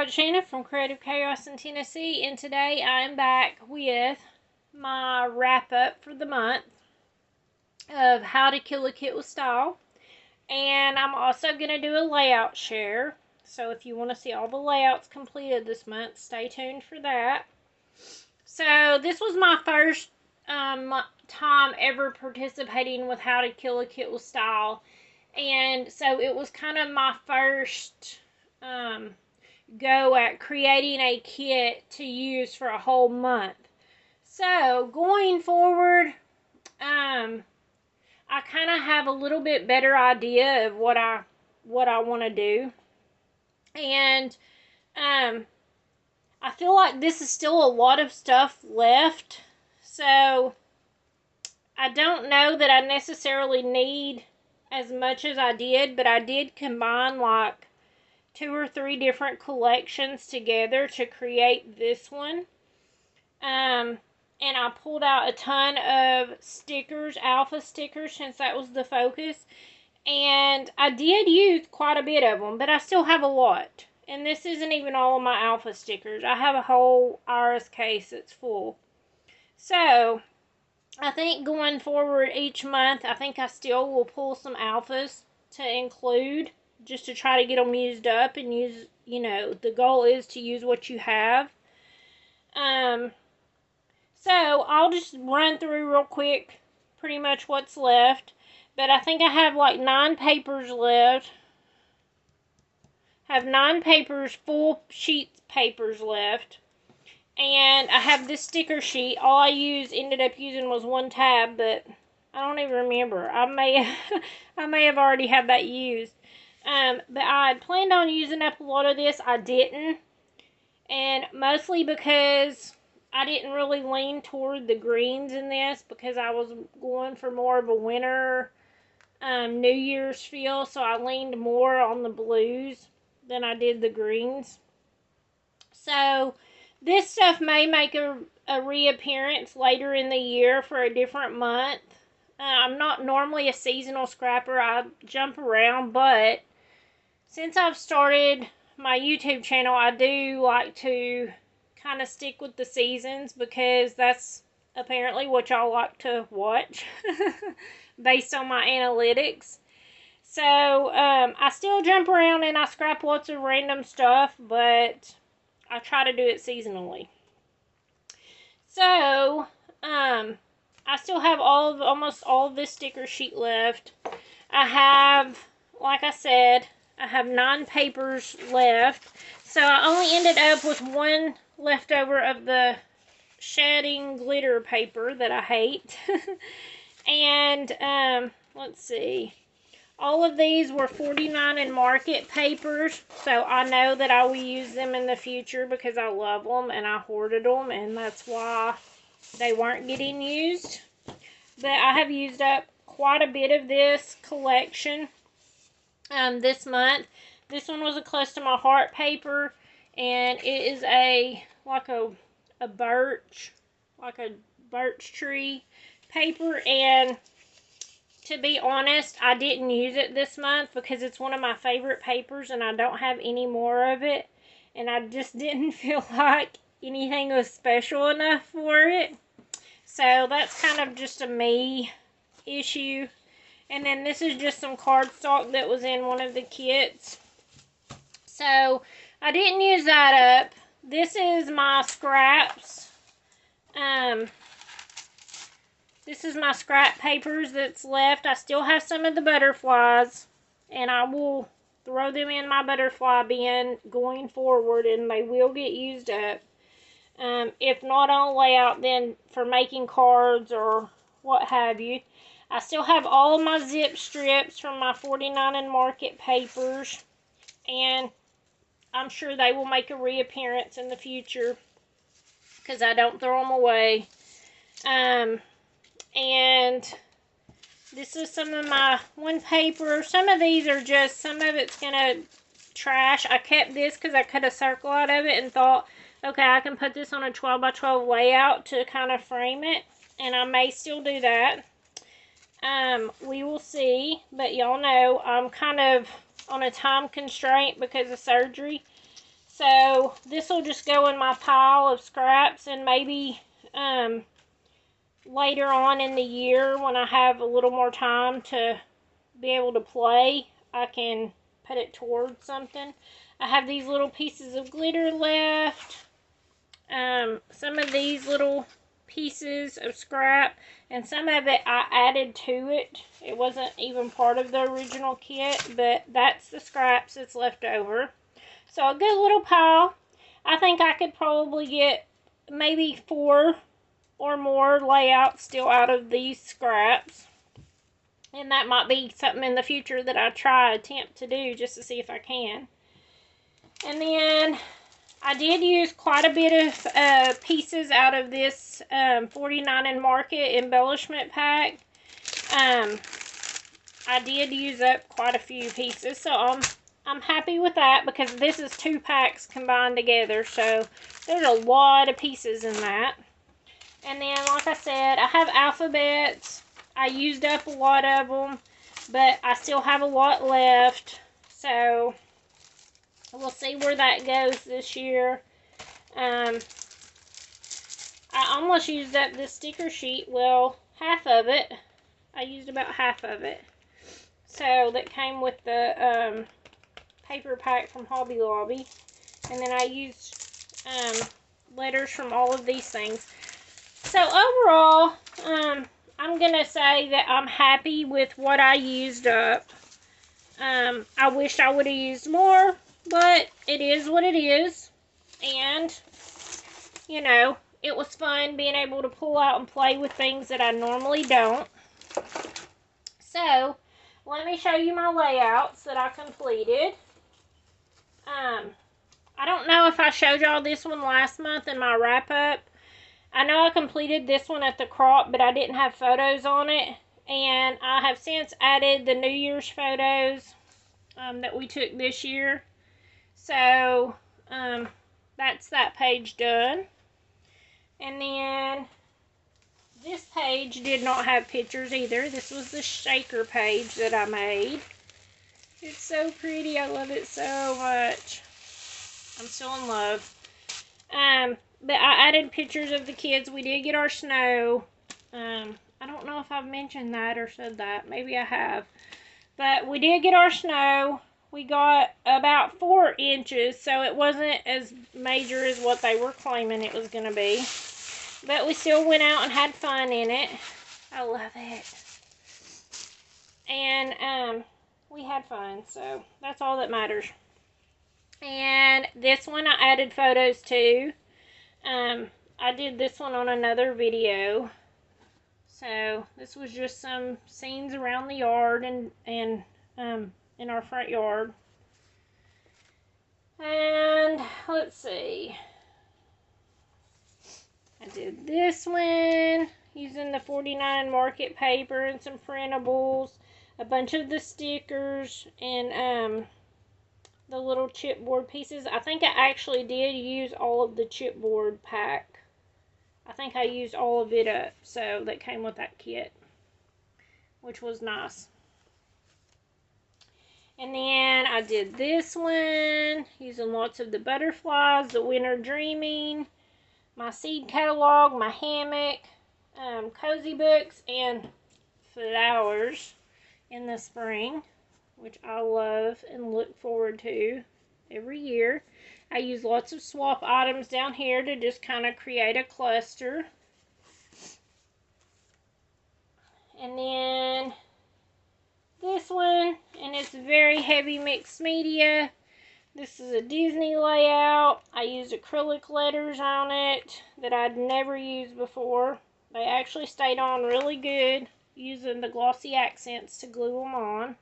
y'all, it's Shanna from Creative Chaos in Tennessee, and today I am back with my wrap-up for the month of How to Kill a Kit with Style. And I'm also going to do a layout share, so if you want to see all the layouts completed this month, stay tuned for that. So this was my first time ever participating with How to Kill a Kit with Style, and so it was kind of my first go at creating a kit to use for a whole month. So going forward, I kind of have a little bit better idea of what I want to do, and I feel like this is still a lot of stuff left, so I don't know that I necessarily need as much as I did, but I did combine like 2 or 3 different collections together to create this one. And I pulled out a ton of stickers, alpha stickers, since that was the focus. And I did use quite a bit of them, but I still have a lot. And this isn't even all of my alpha stickers. I have a whole iris case that's full. So, I think going forward each month, I think I still will pull some alphas to include, just to try to get them used up and use, the goal is to use what you have. So I'll just run through real quick pretty much what's left. But I think I have like 9 papers left. I have 9 papers, full sheets papers left. And I have this sticker sheet. All I ended up using was 1 tab, but I don't even remember. I may have already had that used. But I had planned on using up a lot of this. I didn't. And mostly because I didn't really lean toward the greens in this, because I was going for more of a winter New Year's feel. So I leaned more on the blues than I did the greens. So this stuff may make a reappearance later in the year for a different month. I'm not normally a seasonal scrapper. I jump around, but since I've started my YouTube channel, I do like to kind of stick with the seasons, because that's apparently what y'all like to watch based on my analytics. So I still jump around and I scrap lots of random stuff, but I try to do it seasonally. So I still have almost all of this sticker sheet left. I have, like I said, I have 9 papers left. So I only ended up with 1 leftover of the shedding glitter paper that I hate. And let's see. All of these were 49 in market papers, so I know that I will use them in the future because I love them and I hoarded them, and that's why they weren't getting used. But I have used up quite a bit of this collection this month. This one was a close to my heart paper, and it is like a birch tree paper. And to be honest, I didn't use it this month because it's one of my favorite papers and I don't have any more of it. And I just didn't feel like anything was special enough for it. So that's kind of just a me issue. And then this is just some cardstock that was in one of the kits. So I didn't use that up. This is my scraps. This is my scrap papers that's left. I still have some of the butterflies, and I will throw them in my butterfly bin going forward, and they will get used up. If not on layout, then for making cards or what have you. I still have all of my zip strips from my 49 in market papers, and I'm sure they will make a reappearance in the future because I don't throw them away. And this is some of my one paper. Some of these are just, some of it's gonna trash. I kept this because I cut a circle out of it and thought, okay, I can put this on a 12 by 12 layout to kind of frame it, and I may still do that. We will see, but y'all know I'm kind of on a time constraint because of surgery. So this will just go in my pile of scraps, and maybe later on in the year when I have a little more time to be able to play, I can put it towards something. I have these little pieces of glitter left. Some of these little pieces of scrap, and some of it I added to it. It wasn't even part of the original kit, but that's the scraps that's left over. So a good little pile. I think I could probably get maybe 4 or more layouts still out of these scraps. And that might be something in the future that I attempt to do just to see if I can. And then I did use quite a bit of pieces out of this 49 and Market embellishment pack. I did use up quite a few pieces, so I'm happy with that because this is 2 packs combined together, so there's a lot of pieces in that. And then, like I said, I have alphabets. I used up a lot of them, but I still have a lot left, so we'll see where that goes this year. I almost used up this sticker sheet. Well, half of it. I used about half of it. So, that came with the paper pack from Hobby Lobby. And then I used letters from all of these things. So, overall, I'm going to say that I'm happy with what I used up. I wish I would have used more, but it is what it is. And, you know, it was fun being able to pull out and play with things that I normally don't. So, let me show you my layouts that I completed. I don't know if I showed y'all this one last month in my wrap-up. I know I completed this one at the crop, but I didn't have photos on it. And I have since added the New Year's photos that we took this year. So, that's that page done. And then, this page did not have pictures either. This was the shaker page that I made. It's so pretty. I love it so much. I'm still in love. But I added pictures of the kids. We did get our snow. I don't know if I've mentioned that or said that. Maybe I have. But we did get our snow. We got about 4 inches, so it wasn't as major as what they were claiming it was going to be. But we still went out and had fun in it. I love it. And we had fun, so that's all that matters. And this one I added photos to. I did this one on another video. So this was just some scenes around the yard and in our front yard. And let's see. I did this one using the 49 Market paper and some printables, a bunch of the stickers, and the little chipboard pieces. I think I actually did use all of the chipboard pack. I think I used all of it up, so that came with that kit, which was nice. And then I did this one using lots of the butterflies, the winter dreaming, my seed catalog, my hammock, cozy books, and flowers in the spring, which I love and look forward to every year. I use lots of swap items down here to just kind of create a cluster. And then this one, and it's very heavy mixed media. This is a Disney layout. I used acrylic letters on it that I'd never used before. They actually stayed on really good using the glossy accents to glue them on.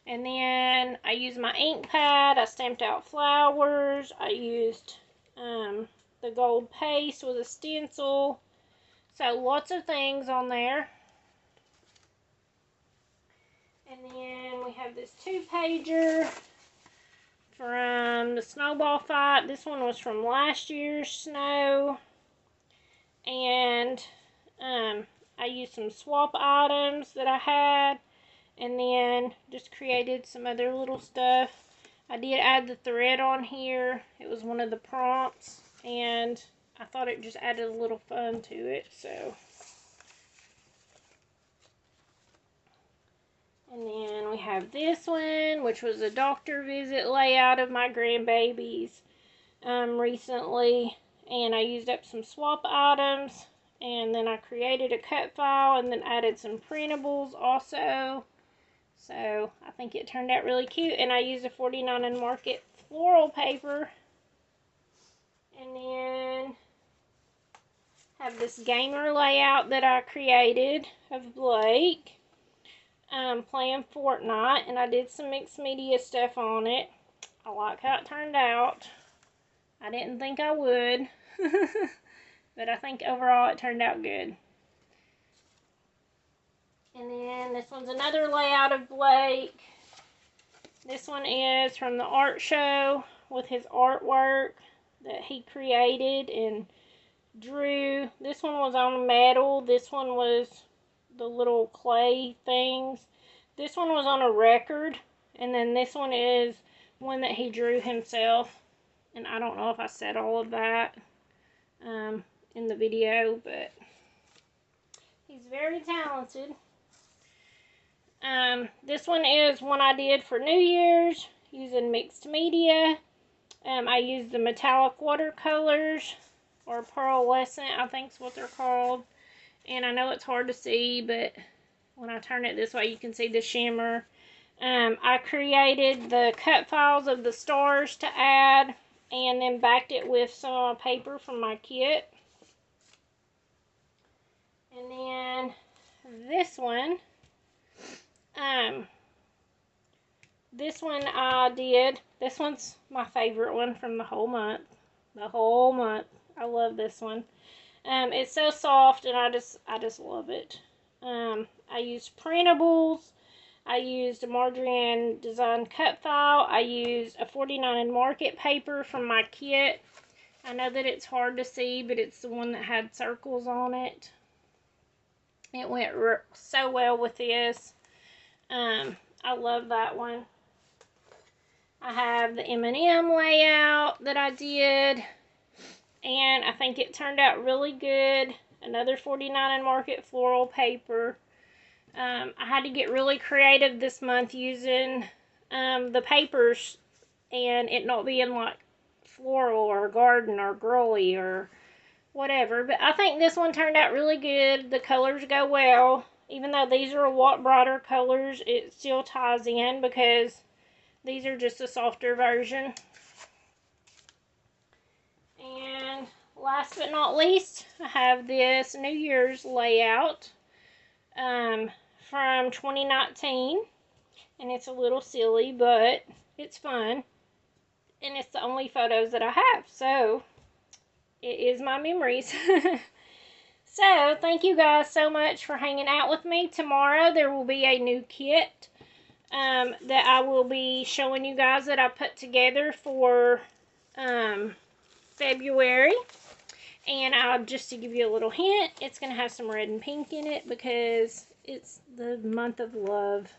And then I used my ink pad. I stamped out flowers. I used the gold paste with a stencil. So lots of things on there. And then we have this 2-pager from the snowball fight. This one was from last year's snow. And I used some swap items that I had. And then just created some other little stuff. I did add the thread on here. It was one of the prompts, and I thought it just added a little fun to it, so. And then we have this one, which was a doctor visit layout of my grandbabies recently. And I used up some swap items. And then I created a cut file and then added some printables also. So I think it turned out really cute. And I used a 49 and Market floral paper. And then have this gamer layout that I created of Blake. Playing Fortnite, and I did some mixed media stuff on it. I like how it turned out. I didn't think I would, but I think overall it turned out good. And then this one's another layout of Blake. This one is from the art show with his artwork that he created and drew. This one was on metal. This one was the little clay things. This one was on a record, and then this one is one that he drew himself, and I don't know if I said all of that in the video, but he's very talented. This one is one I did for New Year's using mixed media. I used the metallic watercolors, or pearlescent, I think is what they're called. And I know it's hard to see, but when I turn it this way, you can see the shimmer. I created the cut files of the stars to add, and then backed it with some paper from my kit. And then this one I did. This one's my favorite one from the whole month. I love this one. It's so soft, and I just love it. I used printables. I used a margarine design cut file. I used a 49 and Market paper from my kit. I know that it's hard to see, but it's the one that had circles on it. It went so well with this. I love that one. I have the M&M layout that I did, and I think it turned out really good. Another 49 and Market floral paper. I had to get really creative this month using the papers and it not being like floral or garden or girly or whatever. But I think this one turned out really good. The colors go well. Even though these are a lot brighter colors, it still ties in because these are just a softer version. And last but not least, I have this New Year's layout from 2019. And it's a little silly, but it's fun. And it's the only photos that I have. So, it is my memories. So, thank you guys so much for hanging out with me. Tomorrow, there will be a new kit that I will be showing you guys that I put together for February. And just to give you a little hint, it's going to have some red and pink in it because it's the month of love.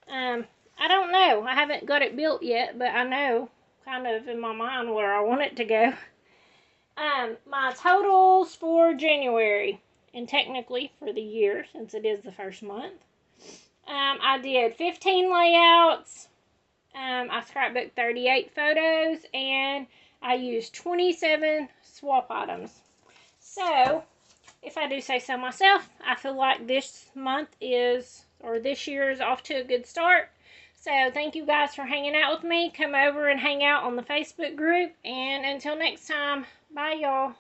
I don't know. I haven't got it built yet, but I know kind of in my mind where I want it to go. My totals for January, and technically for the year, since it is the first month. I did 15 layouts. I scrapbooked 38 photos, and I used 27 swap items. So, if I do say so myself, I feel like this month is, or this year is off to a good start. So, thank you guys for hanging out with me. Come over and hang out on the Facebook group. And until next time, bye y'all.